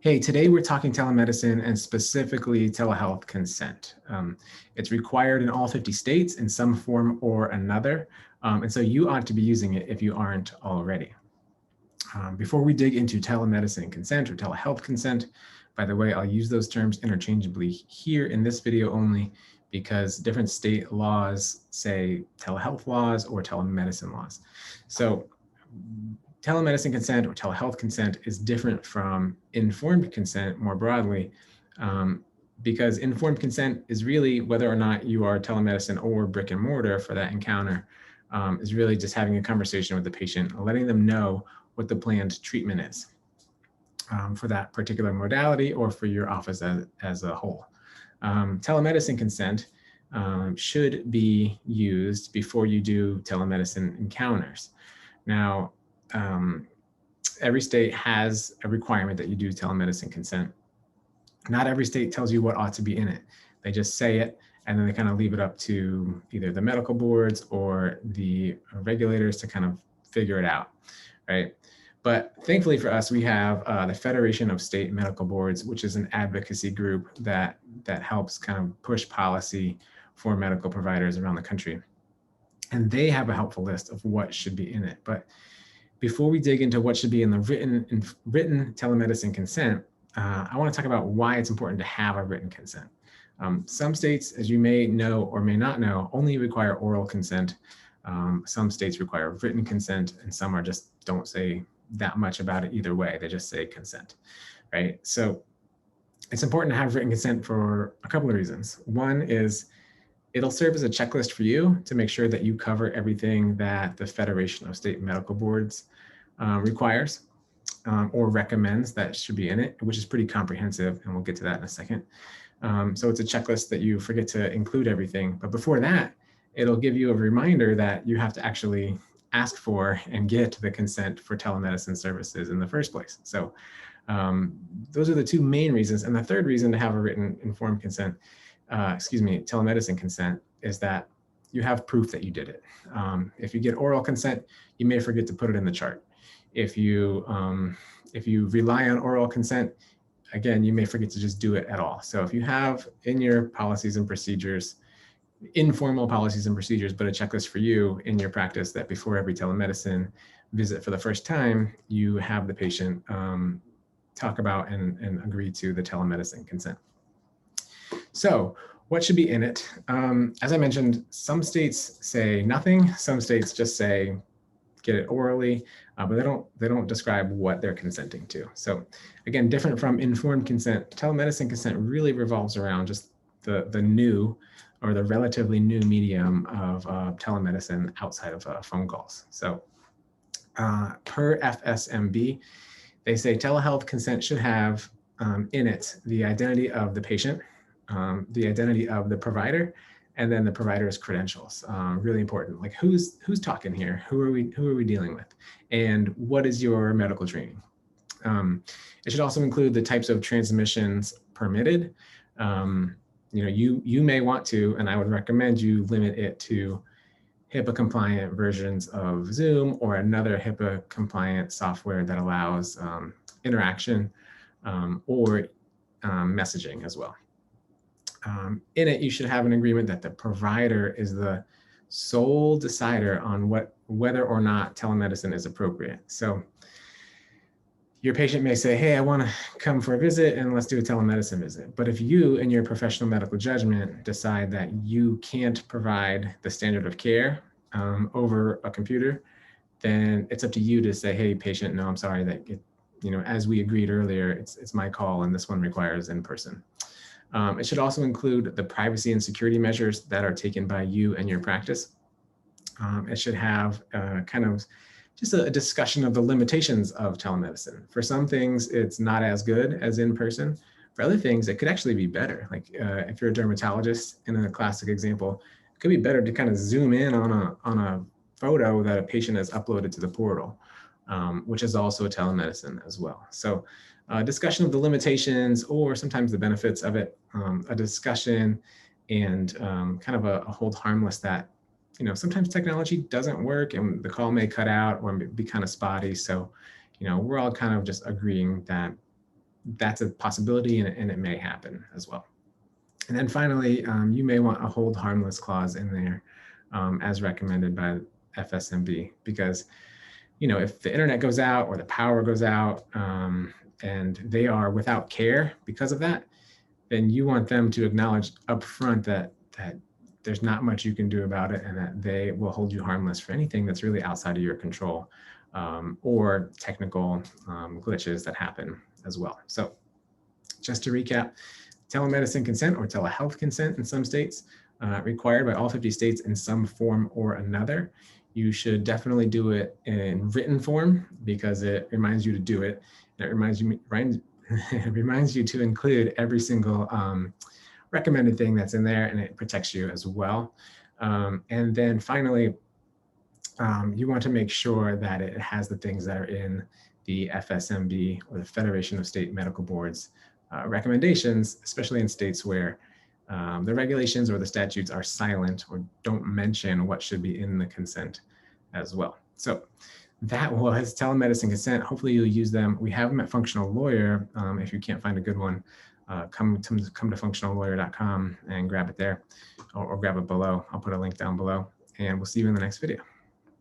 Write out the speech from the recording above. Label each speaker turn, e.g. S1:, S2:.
S1: Hey, today we're talking telemedicine and specifically telehealth consent. It's required in all 50 states in some form or another, and so you ought to be using it if you aren't already. Before we dig into telemedicine consent or telehealth consent, by the way, I'll use those terms interchangeably here in this video only because different state laws say telehealth laws or telemedicine laws. So telemedicine consent or telehealth consent is different from informed consent more broadly, because informed consent is really whether or not you are telemedicine or brick and mortar for that encounter, is really just having a conversation with the patient, letting them know what the planned treatment is for that particular modality or for your office as a whole. Telemedicine consent should be used before you do telemedicine encounters. Now, every state has a requirement that you do telemedicine consent. Not every state tells you what ought to be in it. They just say it, and then they kind of leave it up to either the medical boards or the regulators to kind of figure it out, right? But thankfully for us, we have the Federation of State Medical Boards, which is an advocacy group that helps kind of push policy for medical providers around the country. And they have a helpful list of what should be in it. But before we dig into what should be in the written telemedicine consent, I want to talk about why it's important to have a written consent. Some states, as you may know or may not know, only require oral consent. Some states require written consent, and some are just don't say that much about it either way. They just say consent, right? So it's important to have written consent for a couple of reasons. One is it'll serve as a checklist for you to make sure that you cover everything that the Federation of State Medical Boards requires or recommends that should be in it, which is pretty comprehensive, and we'll get to that in a second. So it's a checklist that you forget to include everything. But before that, it'll give you a reminder that you have to actually ask for and get the consent for telemedicine services in the first place. So those are the two main reasons. And the third reason to have a written informed consent, telemedicine consent, is that you have proof that you did it. If you get oral consent, you may forget to put it in the chart. If you rely on oral consent, again, you may forget to just do it at all. So if you have in your policies and procedures, informal policies and procedures, but a checklist for you in your practice that before every telemedicine visit for the first time, you have the patient talk about and agree to the telemedicine consent. So what should be in it? As I mentioned, some states say nothing. Some states just say get it orally, but they don't describe what they're consenting to. So again, different from informed consent, telemedicine consent really revolves around just the new or the relatively new medium of telemedicine outside of phone calls. So per FSMB, they say telehealth consent should have in it the identity of the patient, the identity of the provider, and then the provider's credentials. Really important. Like who's talking here? Who are we dealing with? And what is your medical training? It should also include the types of transmissions permitted. You may want to, and I would recommend you limit it to HIPAA compliant versions of Zoom or another HIPAA compliant software that allows interaction or messaging as well. In it, you should have an agreement that the provider is the sole decider on whether or not telemedicine is appropriate. So your patient may say, hey, I want to come for a visit and let's do a telemedicine visit. But if you, in your professional medical judgment, decide that you can't provide the standard of care over a computer, then it's up to you to say, hey, patient, no, I'm sorry that, as we agreed earlier, it's my call and this one requires in person. It should also include the privacy and security measures that are taken by you and your practice. It should have kind of just a discussion of the limitations of telemedicine. For some things, it's not as good as in person. For other things, it could actually be better. Like if you're a dermatologist, in a classic example, it could be better to kind of zoom in on a photo that a patient has uploaded to the portal, which is also a telemedicine as well. So discussion of the limitations or sometimes the benefits of it, a discussion and kind of a hold harmless that sometimes technology doesn't work and the call may cut out or be kind of spotty. So, we're all kind of just agreeing that that's a possibility, and it may happen as well. And then finally, you may want a hold harmless clause in there as recommended by FSMB, because if the internet goes out or the power goes out and they are without care because of that, then you want them to acknowledge upfront that there's not much you can do about it, and that they will hold you harmless for anything that's really outside of your control, or technical glitches that happen as well. So just to recap, telemedicine consent or telehealth consent in some states, required by all 50 states in some form or another. You should definitely do it in written form because it reminds you to do it. And it reminds you to include every single recommended thing that's in there, and it protects you as well. And then finally, you want to make sure that it has the things that are in the FSMB, or the Federation of State Medical Boards, recommendations, especially in states where the regulations or the statutes are silent or don't mention what should be in the consent as well. So that was telemedicine consent. Hopefully you'll use them. We have them at Functional Lawyer. If you can't find a good one, come to functionallawyer.com and grab it there, or grab it below. I'll put a link down below, and we'll see you in the next video.